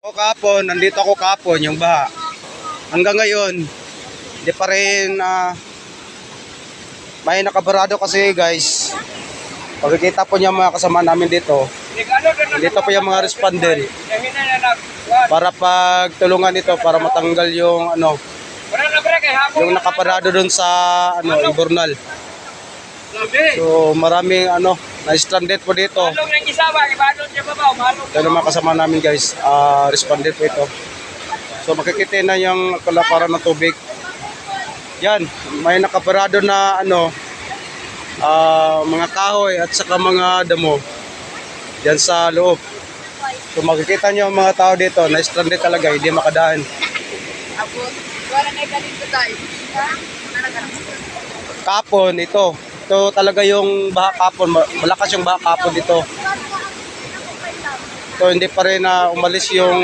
Kahapon, nandito ako kahapon, yung baha. Hanggang ngayon, hindi pa rin may nakabarado kasi guys. Pagkikita po niya mga kasama namin dito, dito po yung mga responder para pagtulungan ito para matanggal yung yung nakaparado dun sa Imbornal. So maraming na-stranded po dito. Ito yung mga kasama namin guys, responded po ito. So makikita na yung kalaparan ng tubig. Yan, may nakaparado na mga kahoy at saka mga damo yan sa loob. So makikita nyo ang mga tao dito na stranded talaga, hindi makadaan. Kapon ito talaga yung baha kapon, malakas yung baha kapon dito. So hindi pa rin umalis yung